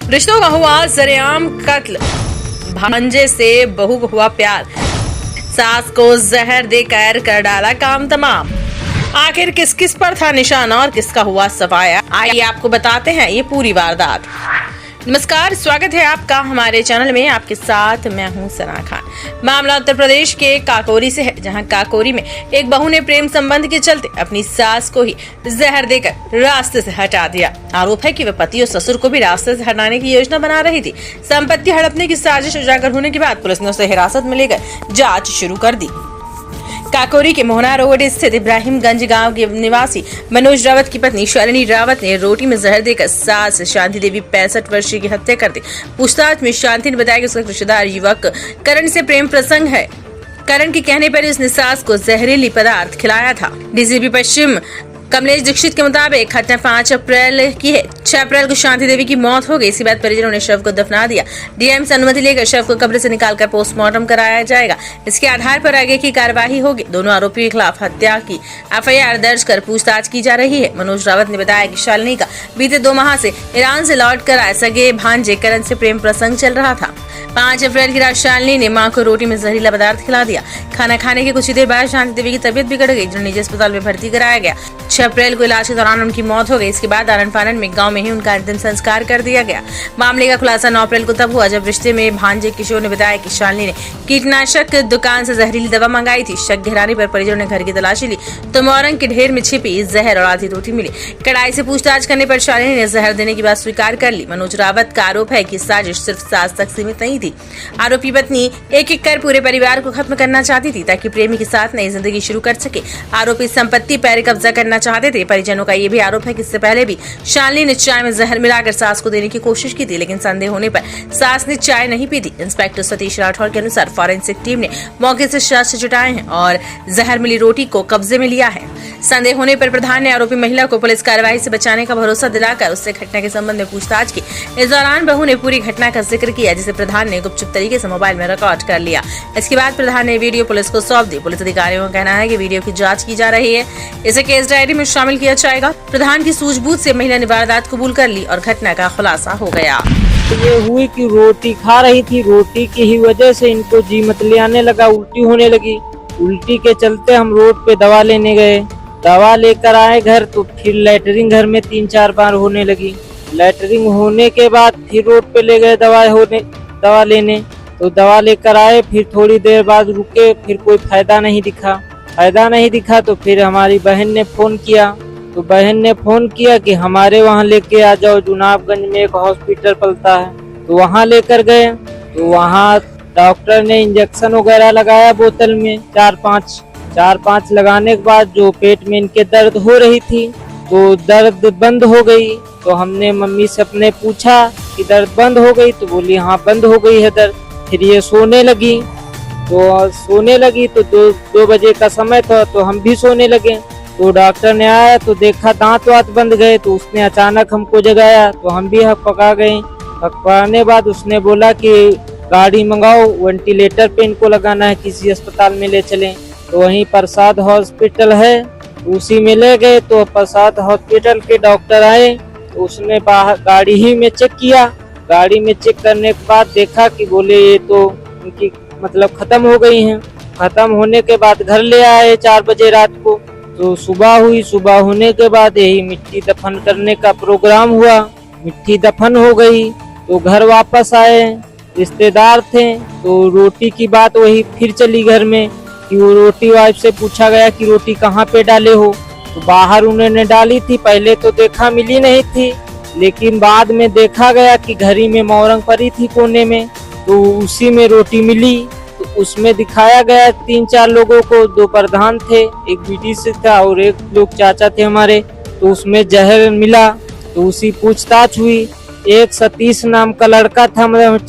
रिश्तों का हुआ सरेआम कत्ल, भांजे से बहू को हुआ प्यार, सास को जहर देकर कर डाला काम तमाम। आखिर किस किस पर था निशाना और किसका हुआ सफाया, आइए आपको बताते हैं ये पूरी वारदात। नमस्कार, स्वागत है आपका हमारे चैनल में। आपके साथ मैं हूं सना खान। मामला उत्तर प्रदेश के काकोरी से है, जहां काकोरी में एक बहू ने प्रेम संबंध के चलते अपनी सास को ही जहर देकर रास्ते से हटा दिया। आरोप है कि वह पति और ससुर को भी रास्ते से हटाने की योजना बना रही थी। संपत्ति हड़पने की साजिश उजागर होने के बाद पुलिस ने उसे हिरासत में लेकर जाँच शुरू कर दी। काकोरी के मोहना रोड स्थित इब्राहिमगंज गांव के निवासी मनोज रावत की पत्नी शालिनी रावत ने रोटी में जहर देकर सास शांति देवी 65 वर्षीय की हत्या कर दी। पूछताछ में शांति ने बताया कि उसका रिश्तेदार युवक करण से प्रेम प्रसंग है। करण के कहने पर उसने सास को जहरीली पदार्थ खिलाया था। डीसीपी पश्चिम कमलेश दीक्षित के मुताबिक घटना 5 अप्रैल की है। 6 अप्रैल को शांति देवी की मौत हो गई। इसके बाद परिजनों ने शव को दफना दिया। डीएम से अनुमति लेकर शव को कब्र से निकालकर पोस्टमार्टम कराया जाएगा। इसके आधार पर आगे की कार्यवाही होगी। दोनों आरोपियों के खिलाफ हत्या की एफआईआर दर्ज कर पूछताछ की जा रही है। मनोज रावत ने बताया कि शालिनी का बीते 2 माह से ईरान से लौट कर आए सगे भांजे करण से प्रेम प्रसंग चल रहा था। 5 अप्रैल की रात शालिनी ने मां को रोटी में जहरीला पदार्थ खिला दिया। खाना खाने के कुछ ही देर बाद शांति देवी की तबीयत बिगड़ गई, जिन्हें निजी अस्पताल में भर्ती कराया गया। 6 अप्रैल को इलाज के दौरान उनकी मौत हो गई। इसके बाद आनन फानन में गांव में ही उनका अंतिम संस्कार कर दिया गया। मामले का खुलासा 9 अप्रैल को तब हुआ जब रिश्ते में भांजे किशोर ने बताया कि शालिनी ने कीटनाशक दुकान से जहरीली दवा मंगाई थी। शक गहराने पर परिजनों ने घर की तलाशी ली तो मोरंग के ढेर में छिपी जहर और आधी रोटी मिली। कड़ाई से पूछताछ करने पर शालिनी ने जहर देने की बात स्वीकार कर ली। मनोज रावत का आरोप है कि साजिश सिर्फ सास तक सीमित नहीं थी। आरोपी पत्नी एक कर पूरे परिवार को खत्म करना चाहती थी ताकि प्रेमी के साथ नई जिंदगी शुरू कर सके। आरोपी संपत्ति पर कब्जा करना चाहते थे। परिजनों का ये भी आरोप है कि इससे पहले भी शालिनी ने चाय में जहर मिलाकर सास को देने की कोशिश की थी, लेकिन संदेह होने पर सास ने चाय नहीं पी थी। इंस्पेक्टर सतीश राठौर के अनुसार फोरेंसिक टीम ने मौके से साक्ष्य जुटाए हैं और जहर मिली रोटी को कब्जे में लिया है। संदेह होने पर प्रधान ने आरोपी महिला को पुलिस कार्रवाई से बचाने का भरोसा दिलाकर उससे घटना के संबंध में पूछताछ की। इस दौरान बहू ने पूरी घटना का जिक्र किया, जिसे प्रधान ने गुपचुप तरीके से मोबाइल में रिकॉर्ड कर लिया। इसके बाद प्रधान ने वीडियो पुलिस को सौंप दी। पुलिस अधिकारियों का कहना है कि वीडियो की जांच की जा रही है, इसे केस डायरी में शामिल किया जाएगा। प्रधान की सूझबूझ से महिला ने वारदात कबूल कर ली और घटना का खुलासा हो गया। ये हुई कि रोटी खा रही थी, रोटी की ही वजह से इनको जी मतली आने लगा, उल्टी होने लगी। उल्टी के चलते हम रोड पे दवा लेने गए। दवा लेकर आए घर तो फिर लैटरिन घर में 3-4 बार होने लगी। लैटरिन होने के बाद फिर रोड पे ले गए दवा लेने तो दवा लेकर आए। फिर थोड़ी देर बाद रुके, फिर कोई फायदा नहीं दिखा तो फिर हमारी बहन ने फोन किया कि हमारे वहाँ लेके आ जाओ, जुनाबगंज में एक हॉस्पिटल पलता है। तो वहाँ लेकर गए तो वहाँ डॉक्टर ने इंजेक्शन वगैरह लगाया बोतल में 4-5 लगाने के बाद जो पेट में इनके दर्द हो रही थी तो दर्द बंद हो गई। तो हमने मम्मी से अपने पूछा कि दर्द बंद हो गई, तो बोली हाँ बंद हो गई है दर्द। फिर ये सोने लगी तो 2 बजे का समय था तो हम भी सोने लगे। तो डॉक्टर ने आया तो देखा दांत वात बंद गए, तो उसने अचानक हमको जगाया तो हम भी हकपका गए। हकपकाने बाद उसने बोला कि गाड़ी मंगाओ, वेंटिलेटर पे इनको लगाना है, किसी अस्पताल में ले चलें। तो वहीं प्रसाद हॉस्पिटल है, उसी में ले गए। तो प्रसाद हॉस्पिटल के डॉक्टर आए तो उसने बाहर गाड़ी ही में चेक किया। गाड़ी में चेक करने के बाद देखा कि बोले ये तो उनकी मतलब खत्म हो गई हैं। खत्म होने के बाद घर ले आए 4 बजे रात को। तो सुबह होने के बाद यही मिट्टी दफन करने का प्रोग्राम हुआ। मिट्टी दफन हो गई तो घर वापस आए, रिश्तेदार थे तो रोटी की बात वही फिर चली घर में कि वो रोटी वाइफ से पूछा गया कि रोटी कहाँ पे डाले हो, तो बाहर उन्होंने डाली थी। पहले तो देखा मिली नहीं थी, लेकिन बाद में देखा गया कि घड़ी में मोरंग पड़ी थी कोने में, तो उसी में रोटी मिली। तो उसमें दिखाया गया 3-4 लोगों को, 2 प्रधान थे, एक बीडीसी था और एक लोग चाचा थे हमारे। तो उसमें जहर मिला तो उसी पूछताछ हुई। एक सतीश नाम का लड़का था, मतलब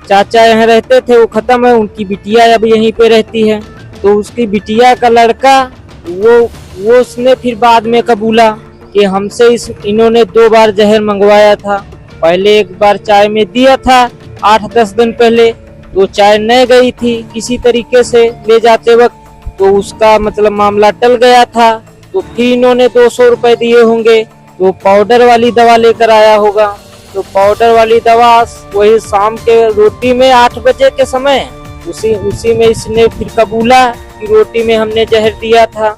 चाचा यहाँ रहते थे, वो खत्म है, उनकी बिटिया अब यहीं पे रहती है। तो उसकी बिटिया का लड़का वो उसने फिर बाद में कबूला कि हमसे इन्होंने 2 बार जहर मंगवाया था। पहले एक बार चाय में दिया था 8-10 दिन पहले, तो चाय नहीं गई थी किसी तरीके से ले जाते वक्त, तो उसका मतलब मामला टल गया था। तो फिर इन्होंने 200 रुपए दिए होंगे, तो पाउडर वाली दवा लेकर आया होगा। तो पाउडर वाली दवा वही शाम के रोटी में 8 बजे के समय उसी में इसने फिर कबूला कि रोटी में हमने जहर दिया था।